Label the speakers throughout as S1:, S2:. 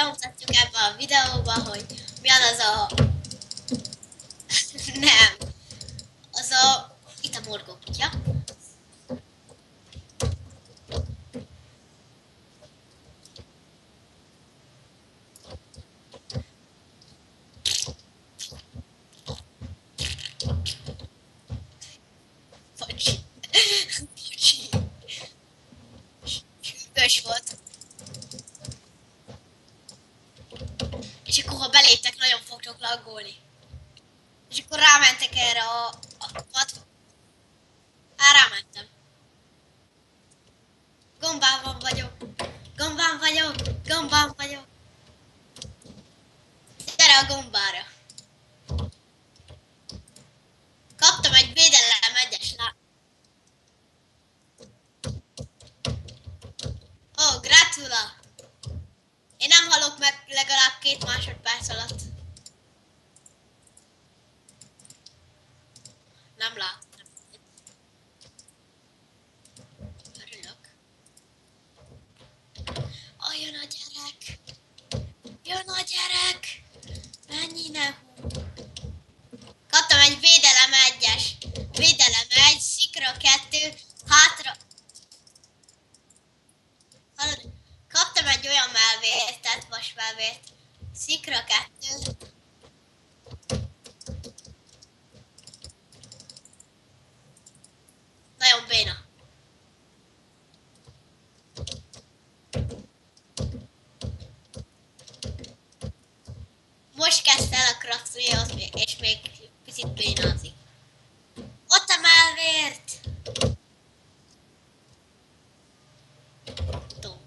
S1: bemutatjuk ebben a videóban, hogy mi az a... Nem. Az a... Itt a morgókutya. Sürgős volt. És akkor ha beléptek, nagyon fogtok laggolni. És akkor rámentek erre a rámentem. Gombában vagyok. Gombán vagyok. Gombán vagyok. Gyere a gombára. Kaptam egy védelem egyes lá. Ó, gratula! Én nem halok meg legalább 2 másodperc alatt. Nem láttam. Örülök. Ó, jön a gyerek! Jön a gyerek! Mennyi ne hú! Kaptam egy védelem 1-es. Védelem 1, szikra 2, hátra... Kaptam egy olyan melvértet, vasmelvért. Szikra 2. Nagyon béna. Most kezdte el a kraftolni, és még picit bénázik. Ott a melvért! Tudom.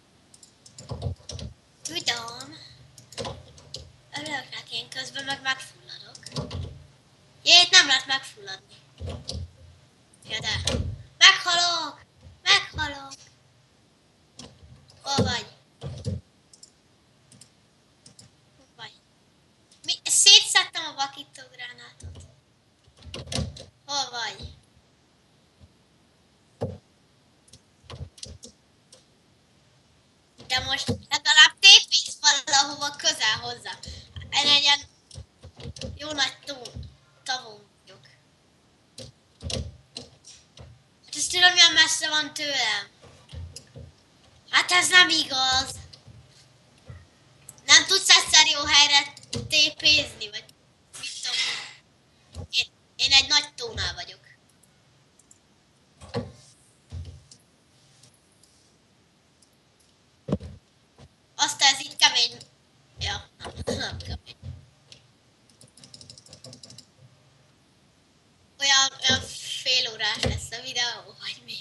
S1: Örülök neki, én közben meg megfulladok. Jét nem lehet megfulladni. Ja de. Meghalok! Meghalok! Hol vagy? Hol vagy? Szétszedtem a vakítógránátot. Hol vagy? De most legalább tépíts valahova közel hozzá. Egy ilyen jó nagy tavon vagyok. Hát ezt tudom, milyen messze van tőlem. Hát ez nem igaz. Nem tudsz egyszer jó helyre tépézni, vagy mit tudom. Én egy nagy tónál vagyok. Aztán ez így kemény. Ja, nem kemény. Olyan fél órás lesz a videó, vagy mi?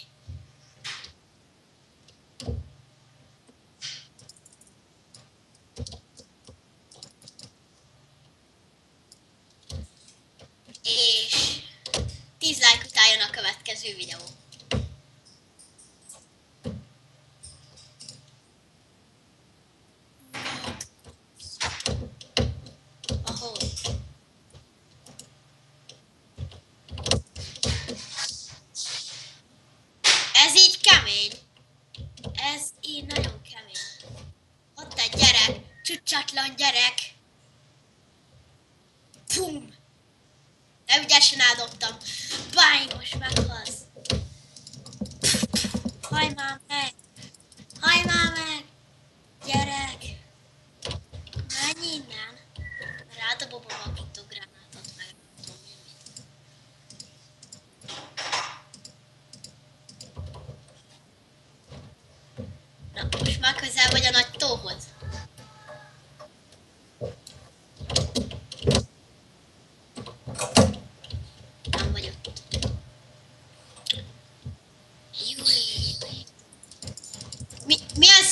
S1: És 10 like után jön a következő videó. Ez így kemény. Ez így nagyon kemény. Ott egy gyerek, csüccsatlan gyerek. Pum! De ügyesen eldobtam. Báj, most meghalsz. Hajj már meg! Hajj már meg! Gyerek! Menj innen! Rádobom a vakítógránátot meg. Na, most már közel vagy a nagy tóhoz. Nem vagy ott. Milyen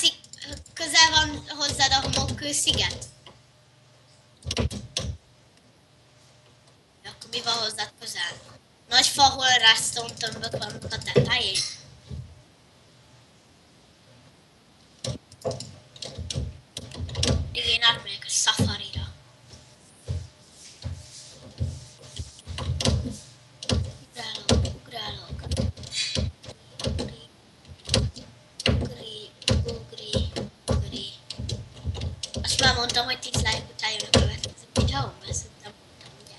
S1: közel van hozzád a homokkő sziget? Akkor mi van hozzád közel? Nagy fa, hol redstone tömbök vannak a tetején? Én átmegyek a safarira. Ugrálok. Ugri. Azt már mondtam, hogy 10 like után jön a következő videó, ezt nem mondtam, ugye?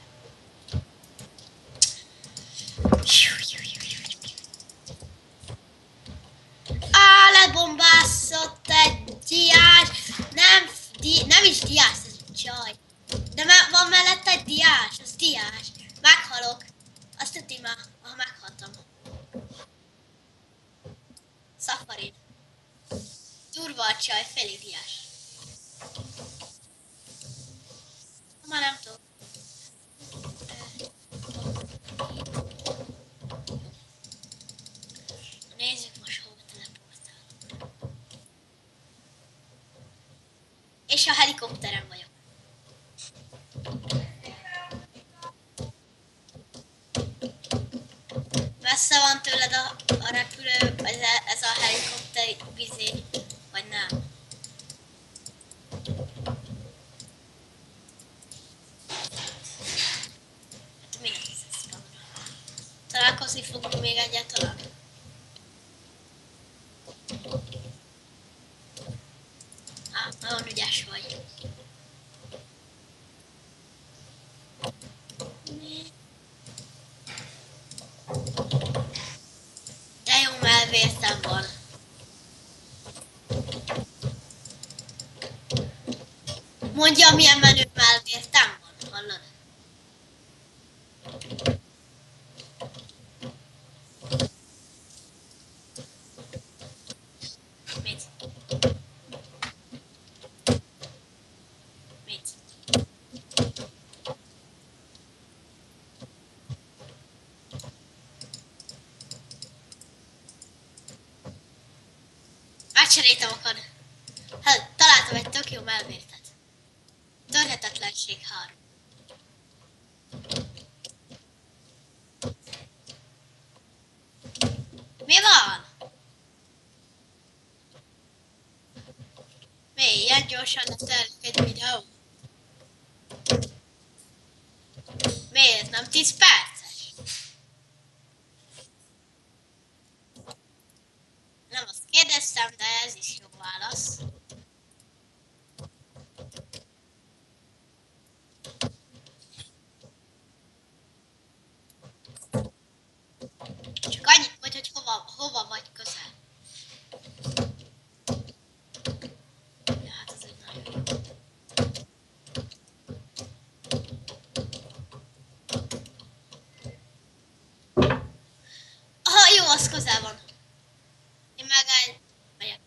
S1: Lebombászott egy diás, nem is diás, ez egy csaj. De van mellett egy diás, az diás. Meghalok. Azt tudni már, ha meghaltam. Szafarin. Durva a csaj, félig diás. Már nem tudom. Nézzük most hova teleportálok. És a helikopteren vagyok. Messze van tőled a repülő, ez a helikopter vizé, vagy nem? Hát mi nehéz ez van? Találkozni fogunk még egyáltalán? Nagyon ügyes vagy. De jó melvértem van. Mondja, milyen menő melvértem van, hallod? Mit? Mit? Megcseréltem a kan. Hát, találtam egy tök jó melvértet. Törhetetlenség 3. Mi van? Mi? Ilyen gyorsan telik egy videó? Miért? Nem 10 perces? Nem azt kérdeztem, de ez is jó válasz. Csak annyit mondj, hogy hova vagy közel. Ja, hát az egy nagyon jó. Aha, jó, az közel van. Én megyek.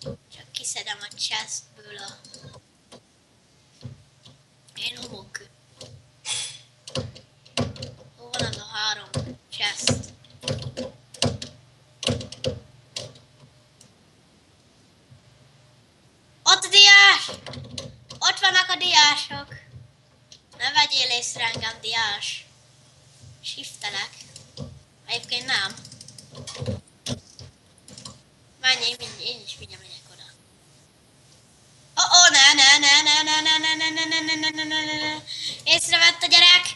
S1: Csak kiszedem a chestből a... Én homok. Hol van az a 3 chest? Ott a diás! Ott vannak a diások! Ne vegyél észre engem, diás! Shiftelek. Egyébként nem. Menj, én is mindjárt megyek oda. Ne. Észrevett a gyerek!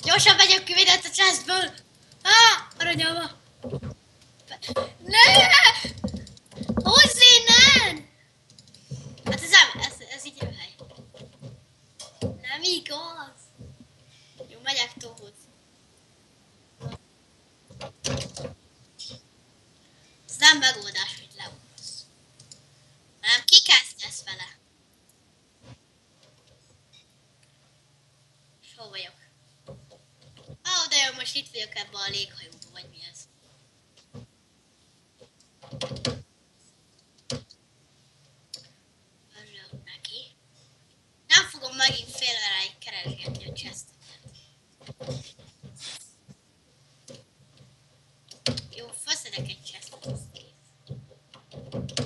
S1: Gyorsan megyek ki mindent a chestből! Aranyalma! Ne! Húzz innen! Hát ez így jó hely. Nem igaz. Jó, megyek túlhoz. Ez nem megoldás, hogy leugrasz. Nem, kikezdesz vele. És hol vagyok? De jó, most itt vagyok ebben a léghajóban, vagy mi ez? Örülök neki. Nem fogom megint félveráig keresgetni a chesteket. Jó, feszedek egy chestet, az kész.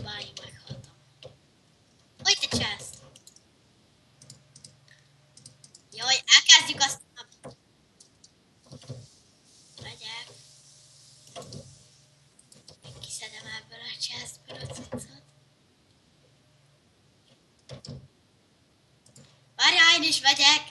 S1: Bájj, meghaltam. Hogy te chest? Jaj, elkezdjük azt. Megyek. Kiszedem ebből a chestből a cuccot. Várjál, én is megyek.